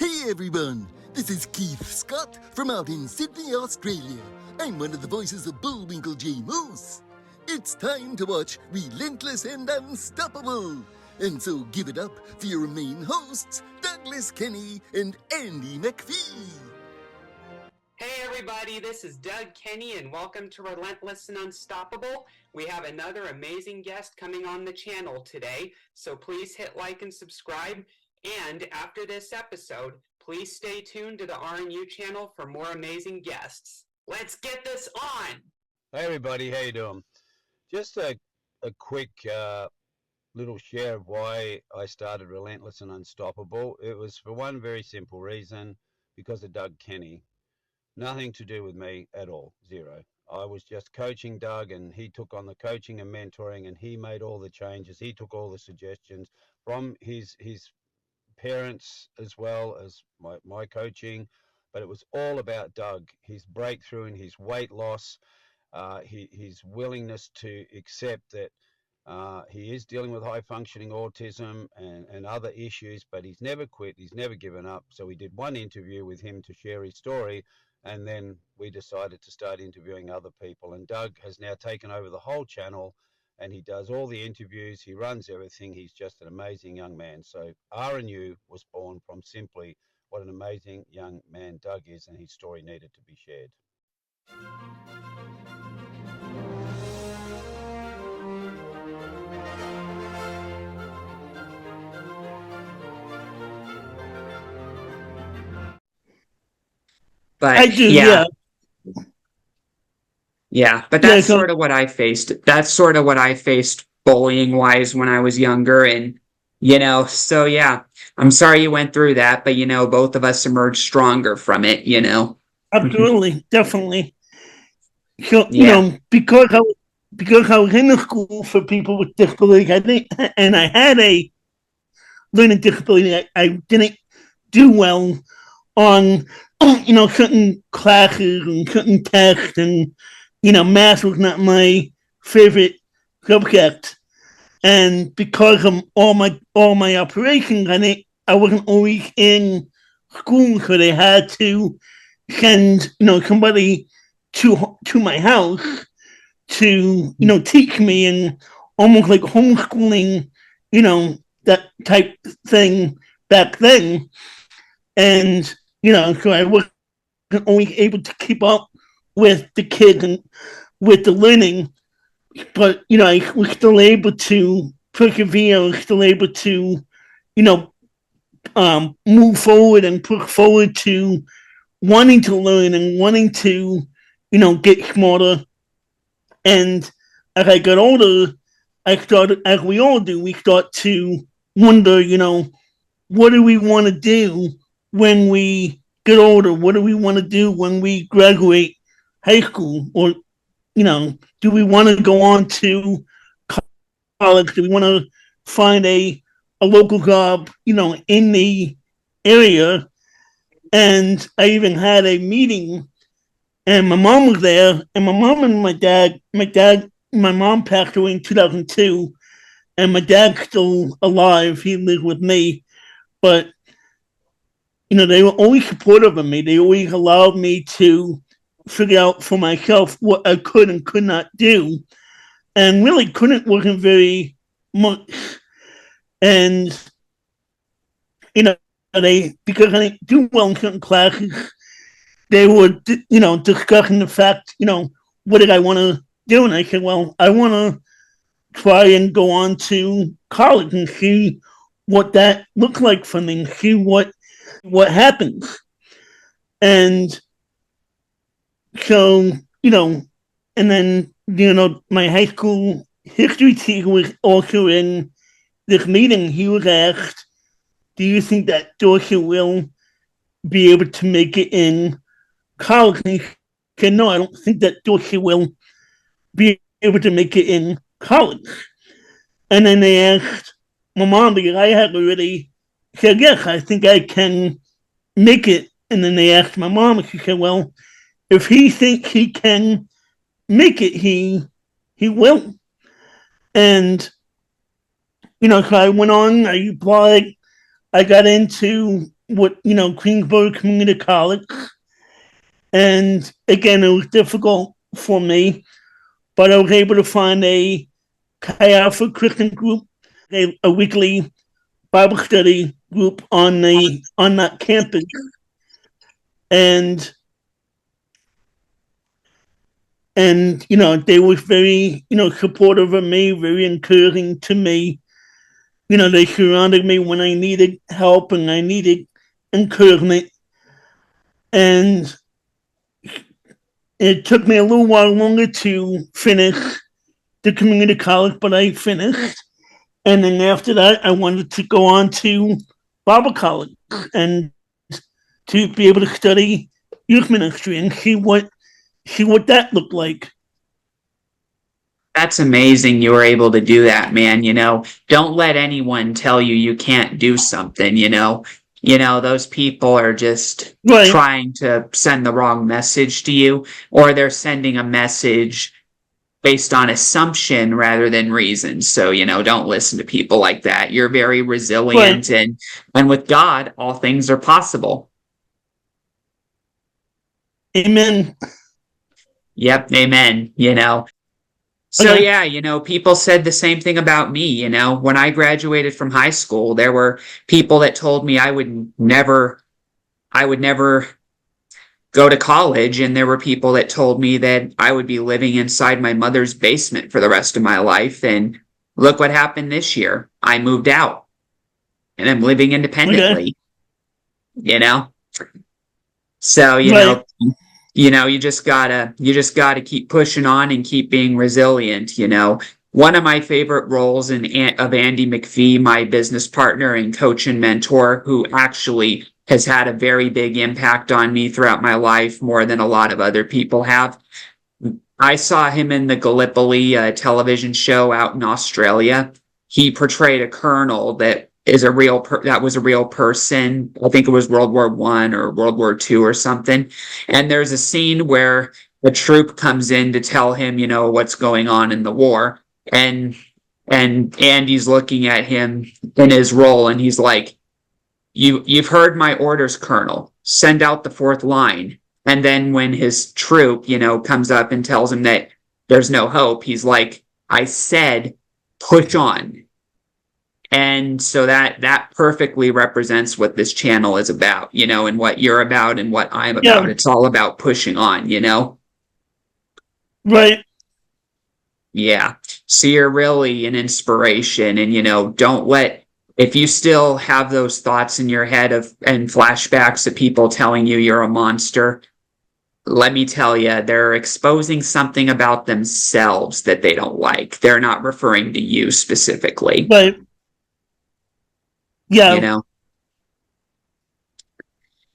Hey everyone, this is Keith Scott from out in Sydney, Australia. I'm one of the voices of Bullwinkle J. Moose. It's time to watch Relentless and Unstoppable. And so give it up for your main hosts, Douglas Kenny and Andy McPhee. Hey everybody, this is Doug Kenny and welcome to Relentless and Unstoppable. We have another amazing guest coming on the channel today, so please hit like and subscribe. And after this episode, please stay tuned to the RNU channel for more amazing guests. Let's get this on! Hey everybody, how you doing? Just a quick little share of why I started Relentless and Unstoppable. It was for one very simple reason, because of Doug Kenny. Nothing to do with me at all, zero. I was just coaching Doug, and he took on the coaching and mentoring, and he made all the changes. He took all the suggestions from his parents as well as my coaching, but it was all about Doug, his breakthrough and his weight loss, his willingness to accept that he is dealing with high functioning autism and other issues, but he's never quit, he's never given up. So we did one interview with him to share his story, and then we decided to start interviewing other people. And Doug has now taken over the whole channel, and he does all the interviews, he runs everything. He's just an amazing young man. So RNU was born from simply what an amazing young man Doug is, and his story needed to be shared. But I do, yeah. Yeah, but that's sort of what I faced. That's sort of what I faced bullying-wise when I was younger. And, so yeah, I'm sorry you went through that, but, both of us emerged stronger from it, Absolutely, definitely. So, because I was in the school for people with disabilities, and I had a learning disability, I didn't do well on, certain classes and certain tests, and, math was not my favorite subject. And because of all my operations, I wasn't always in school, so they had to send, somebody to my house to, teach me, and almost like homeschooling, that type thing back then. And, so I wasn't always able to keep up with the kids and with the learning, but, I was still able to persevere, I was still able to, move forward and push forward to wanting to learn and wanting to, get smarter. And as I got older, I started, as we all do, we start to wonder, what do we want to do when we get older? What do we want to do when we graduate high school? Or, do we want to go on to college? Do we want to find a local job, in the area? And I even had a meeting, and my mom was there, and my mom and my mom passed away in 2002, and my dad's still alive. He lived with me, but, they were always supportive of me. They always allowed me to figure out for myself what I could and could not do. And really wasn't very much. And, because I didn't do well in certain classes, they were, discussing the fact, what did I want to do? And I said, well, I want to try and go on to college and see what that looked like for me, and see what happens. And so, and then, my high school history teacher was also in this meeting. He was asked, do you think that Dorsey will be able to make it in college? And he said, no, I don't think that Dorsey will be able to make it in college. And then they asked my mom, because I had already said, yes, I think I can make it. And then they asked my mom, and she said, well, if he thinks he can make it, he will. And, so I went on, I applied, I got into, with Queensborough Community College, and again, it was difficult for me, but I was able to find a Chi Alpha Christian group, a weekly Bible study group on that campus, and they were very supportive of me, very encouraging to me. They surrounded me when I needed help and I needed encouragement, and it took me a little while longer to finish the community college, but I finished. And then after that, I wanted to go on to Bible college and to be able to study youth ministry and see what that looked like. That's amazing you were able to do that, man. Don't let anyone tell you can't do something, those people are just Right. trying to send the wrong message to you, or they're sending a message based on assumption rather than reason. So, don't listen to people like that. You're very resilient, Right. and with God, all things are possible. Amen. Yep, amen, So Okay. yeah, people said the same thing about me, when I graduated from high school, there were people that told me I would never go to college, and there were people that told me that I would be living inside my mother's basement for the rest of my life. And look what happened this year. I moved out and I'm living independently, you know? So, Right. you just gotta keep pushing on and keep being resilient. One of my favorite roles of Andy McPhee, my business partner and coach and mentor, who actually has had a very big impact on me throughout my life, more than a lot of other people have. I saw him in the Gallipoli television show out in Australia. He portrayed a colonel that was a real person. I think it was World War I or World War II or something. And there's a scene where the troop comes in to tell him, what's going on in the war. And Andy's looking at him in his role, and he's like, You've heard my orders, Colonel. Send out the fourth line. And then when his troop, comes up and tells him that there's no hope, he's like, I said, push on. And so that perfectly represents what this channel is about, and what you're about and what I'm about. Yeah. It's all about pushing on, Right. Yeah. So you're really an inspiration, and, if you still have those thoughts in your head and flashbacks of people telling you you're a monster, let me tell you, they're exposing something about themselves that they don't like. They're not referring to you specifically. Right. Yeah.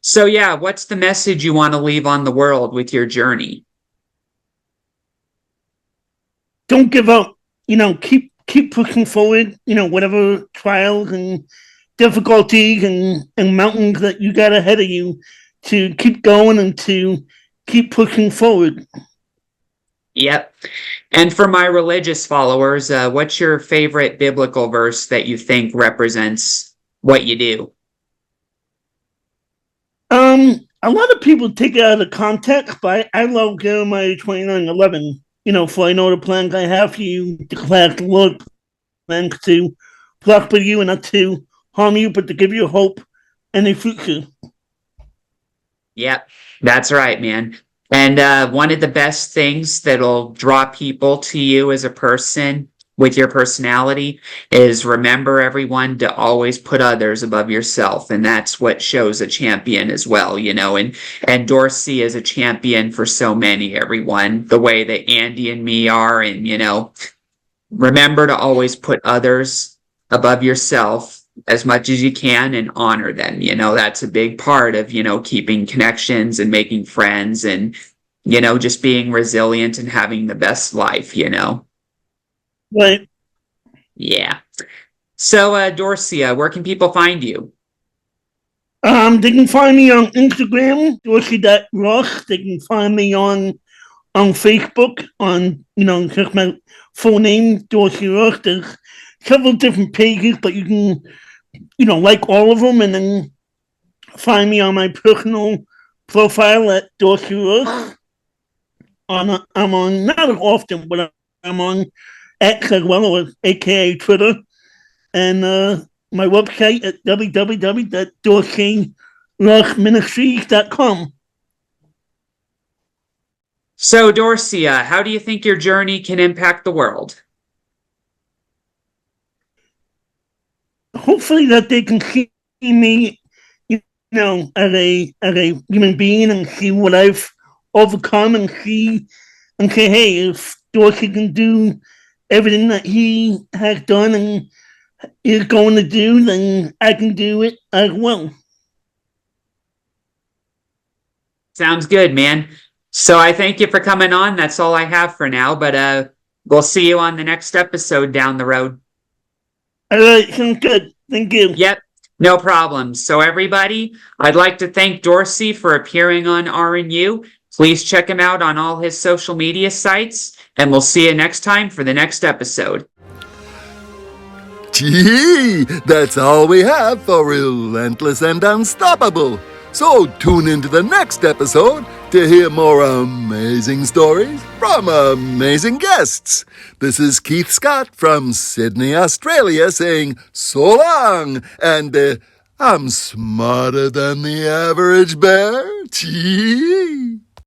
So yeah, what's the message you want to leave on the world with your journey? Don't give up. Keep pushing forward. Whatever trials and difficulties and mountains that you got ahead of you, to keep going and to keep pushing forward. Yep. And for my religious followers, what's your favorite biblical verse that you think represents what you do? A lot of people take it out of context, but I love Jeremiah 29:11. For I know the plans I have for you, declares the Lord, plans to prosper you and not to harm you, but to give you hope and a future. Yep, that's right, man. And one of the best things that'll draw people to you as a person with your personality is remember, everyone, to always put others above yourself. And that's what shows a champion as well, and Dorsey is a champion for so many, everyone, the way that Andy and me are. And, remember to always put others above yourself as much as you can and honor them. That's a big part of, keeping connections and making friends and, just being resilient and having the best life, Right. Yeah. So, Dorsey, where can people find you? They can find me on Instagram, Dorsey.Ross. They can find me on Facebook, on, just my full name, Dorsey Ross. There's several different pages, but you can, like all of them and then find me on my personal profile at Dorsey Ross. I'm on not often, but I'm on X as well, or aka Twitter, and my website at www.dorseyrossministries.com. So, Dorsey, how do you think your journey can impact the world? Hopefully that they can see me, as a human being, and see what I've overcome, and say, hey, if Dorsey can do everything that he has done and is going to do, then I can do it as well. Sounds good, man. So I thank you for coming on. That's all I have for now, but we'll see you on the next episode down the road. All right, sounds good. Thank you. Yep, no problem. So everybody, I'd like to thank Dorsey for appearing on RNU. Please check him out on all his social media sites, and we'll see you next time for the next episode. Gee, that's all we have for Relentless and Unstoppable. So tune into the next episode to hear more amazing stories from amazing guests. This is Keith Scott from Sydney, Australia, saying so long, and I'm smarter than the average bear. Gee.